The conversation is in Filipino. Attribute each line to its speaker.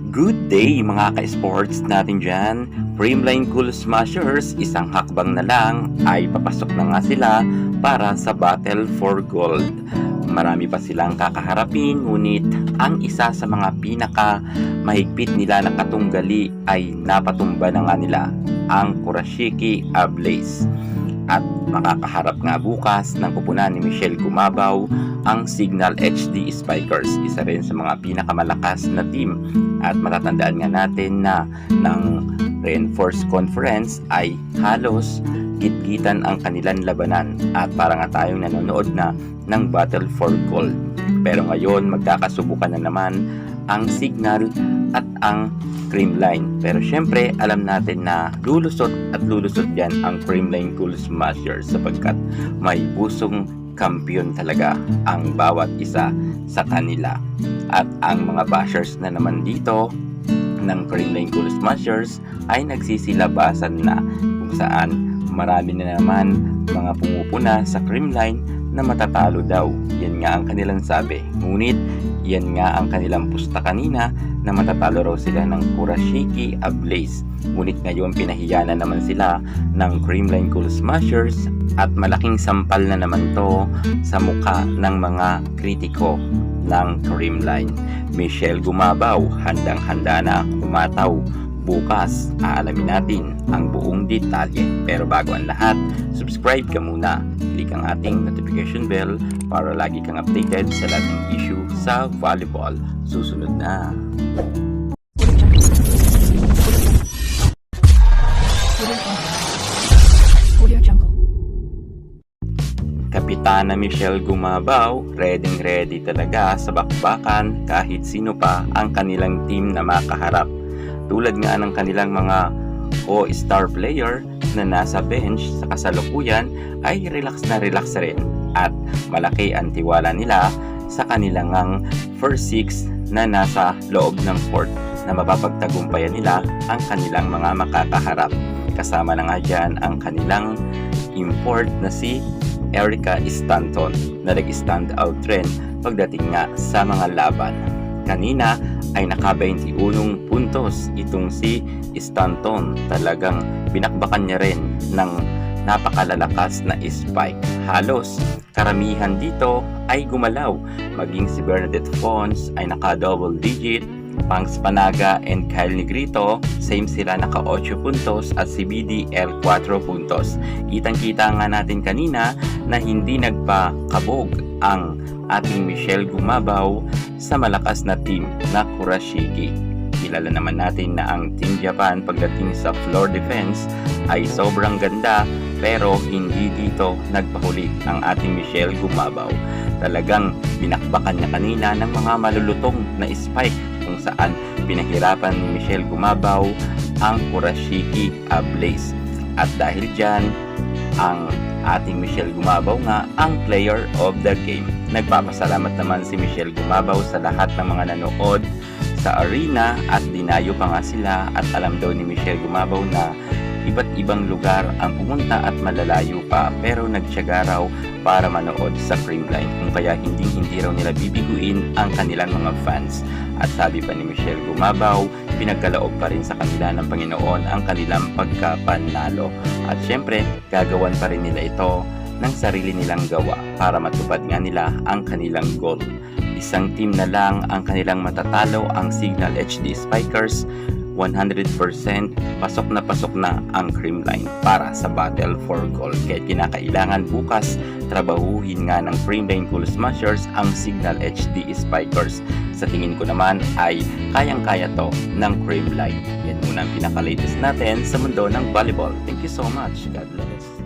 Speaker 1: Good day mga ka-sports natin dyan. Creamline Cool Smashers, isang hakbang na lang ay papasok na nga sila para sa Battle for Gold. Marami pa silang kakaharapin, ngunit ang isa sa mga pinaka mahigpit nila na katunggali ay napatumba na nga nila, ang Kurashiki Ablaze. At makakaharap nga bukas ng pupunan ni Michelle Gumabaw ang Signal HD Spikers, isa rin sa mga pinakamalakas na team. At matatandaan nga natin na ng Reinforced Conference ay halos gitgitan ang kanilang labanan at para nga tayong nanonood na ng Battle for Gold. Pero ngayon magkakasubukan na naman ang Signal at ang Creamline. Pero syempre alam natin na lulusot yan ang Creamline Cool Smashers sapagkat may pusong kampiyon talaga ang bawat isa sa kanila. At ang mga bashers na naman dito ng Creamline Cool Smashers ay nagsisilabasan na kung saan marami na naman mga pumupuna sa Creamline na matatalo daw. Yan nga ang kanilang sabi. Ngunit yan nga ang kanilang pusta kanina na matatalo raw sila ng Kurashiki Ablaze. Ngunit ngayon pinahiya na naman sila ng Creamline Cool Smashers at malaking sampal na naman to sa mukha ng mga kritiko ng Creamline. Michelle Gumabaw handang-handa na kumataw. Bukas, aalamin natin ang buong detalye. Pero bago ang lahat, subscribe ka muna. Click ang ating notification bell para lagi kang updated sa lahat ng issue sa volleyball. Susunod na. Kapitana Michelle Gumabaw, ready talaga sa bakbakan kahit sino pa ang kanilang team na makaharap. Tulad nga ng kanilang mga co-star player na nasa bench sa kasalukuyan ay relax rin at malaki ang tiwala nila sa kanilang first six na nasa loob ng court na mapapagtagumpayan nila ang kanilang mga makakaharap. Kasama na nga dyan ang kanilang import na si Erica Stanton na nag-stand out rin pagdating nga sa mga laban. Kanina ay naka 21 puntos itong si Stanton. Talagang binakbakan niya rin ng napakalalakas na spike. Halos karamihan dito ay gumalaw. Maging si Bernadette Fons ay naka double digit. Pangs Panaga and Kyle Negrito, same sila naka 8 puntos at si BDL 4 puntos. Kitang-kita nga natin kanina na hindi nagpakabog ang ating Michelle Gumabaw sa malakas na team na Kurashiki. Kilala naman natin na ang Team Japan pagdating sa floor defense ay sobrang ganda, pero hindi dito nagpahuli ang ating Michelle Gumabaw. Talagang binakbakan niya kanina ng mga malulutong na spike kung saan pinahirapan ni Michelle Gumabaw ang Kurashiki Ablaze. At dahil dyan, ang ating Michelle Gumabaw nga ang player of the game. Nagpapasalamat naman si Michelle Gumabaw sa lahat ng mga nanood sa arena at dinayo pa nga sila, at alam daw ni Michelle Gumabaw na iba't ibang lugar ang pumunta at malalayo pa, pero nagtiyaga raw para manood sa Creamline, kung kaya hindi raw nila bibiguin ang kanilang mga fans. At sabi pa ni Michelle Gumabaw, pinagkalaob pa rin sa kanila ng Panginoon ang kanilang pagkapanalo. At syempre, gagawan pa rin nila ito ng sarili nilang gawa para matupad nga nila ang kanilang goal. Isang team na lang ang kanilang matatalo, ang Signal HD Spikers. 100% pasok na ang Creamline para sa Battle for Gold. Kaya kinakailangan bukas trabahuhin nga ng Creamline Cool Smashers ang Signal HD Spikers. Sa tingin ko naman ay kayang-kaya to ng Creamline. Yan muna ang pinaka-latest natin sa mundo ng volleyball. Thank you so much. God bless.